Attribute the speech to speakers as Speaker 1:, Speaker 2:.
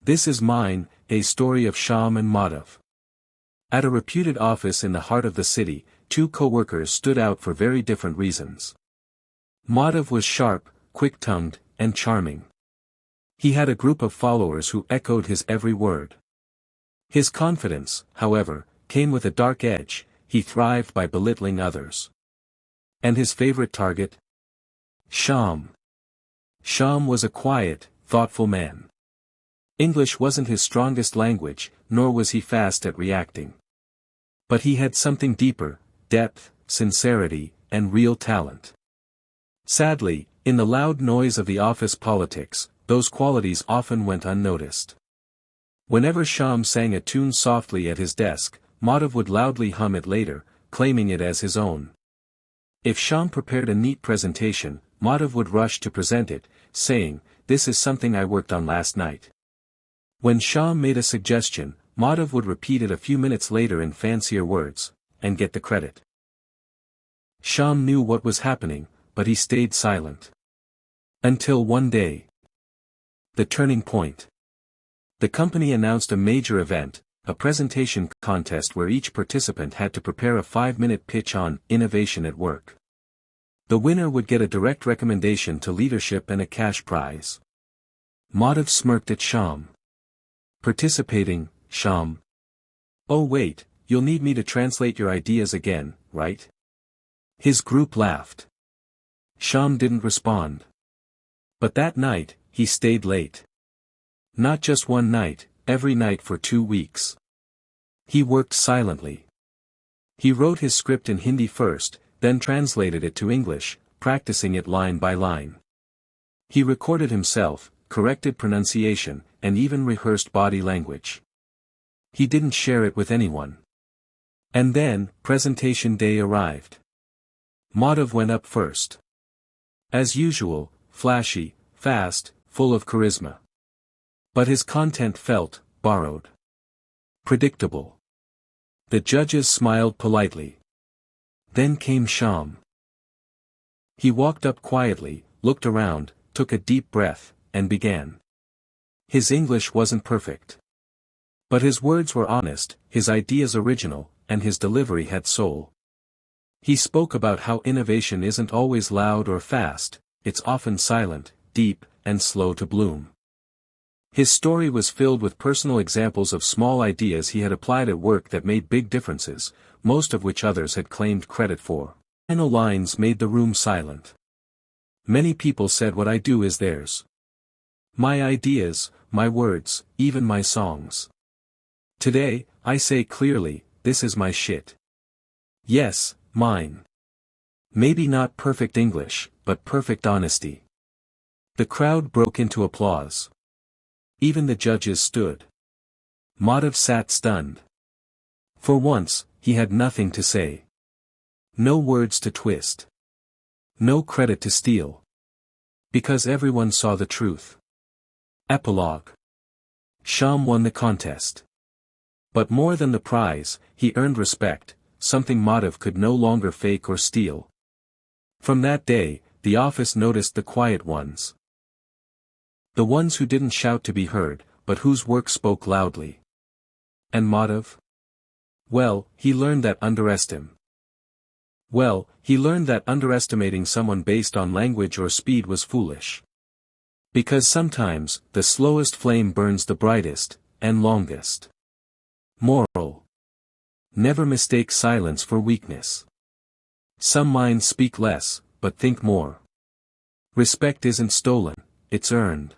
Speaker 1: This is mine, a story of Sham and Madhav. At a reputed office in the heart of the city, two co-workers stood out for very different reasons. Madhav was sharp, quick-tongued, and charming. He had a group of followers who echoed his every word. His confidence, however, came with a dark edge. He thrived by belittling others. And his favorite target? Sham. Sham was a quiet, thoughtful man. English wasn't his strongest language, nor was he fast at reacting. But he had something deeper: depth, sincerity, and real talent. Sadly, in the loud noise of the office politics, those qualities often went unnoticed. Whenever Sham sang a tune softly at his desk, Madhav would loudly hum it later, claiming it as his own. If Sham prepared a neat presentation, Madhav would rush to present it, saying, "This is something I worked on last night." When Sham made a suggestion, Madhav would repeat it a few minutes later in fancier words, and get the credit. Sham knew what was happening, but he stayed silent. Until one day. The turning point. The company announced a major event, a presentation contest where each participant had to prepare a 5-minute pitch on innovation at work. The winner would get a direct recommendation to leadership and a cash prize. Madhav smirked at Sham. "Participating, Sham? Oh wait, you'll need me to translate your ideas again, right?" His group laughed. Sham didn't respond. But that night, he stayed late. Not just one night, every night for 2 weeks. He worked silently. He wrote his script in Hindi first, then translated it to English, practicing it line by line. He recorded himself, corrected pronunciation, and even rehearsed body language. He didn't share it with anyone. And then, presentation day arrived. Madhav went up first. As usual, flashy, fast, full of charisma. But his content felt borrowed. Predictable. The judges smiled politely. Then came Sham. He walked up quietly, looked around, took a deep breath, and began. His English wasn't perfect. But his words were honest, his ideas original, and his delivery had soul. He spoke about how innovation isn't always loud or fast, it's often silent, deep, and slow to bloom. His story was filled with personal examples of small ideas he had applied at work that made big differences, most of which others had claimed credit for. Final lines made the room silent. Many people said what I do is theirs. My ideas, my words, even my songs. Today, I say clearly, this is my shit. Yes, mine. Maybe not perfect English, but perfect honesty. The crowd broke into applause. Even the judges stood. Madhav sat stunned. For once, he had nothing to say. No words to twist. No credit to steal. Because everyone saw the truth. Epilogue. Sham won the contest. But more than the prize, he earned respect, something Madhav could no longer fake or steal. From that day, the office noticed the quiet ones. The ones who didn't shout to be heard, but whose work spoke loudly. And Madhav? Well, he learned that underestimating someone based on language or speed was foolish. Because sometimes, the slowest flame burns the brightest, and longest. Moral. Never mistake silence for weakness. Some minds speak less, but think more. Respect isn't stolen, it's earned.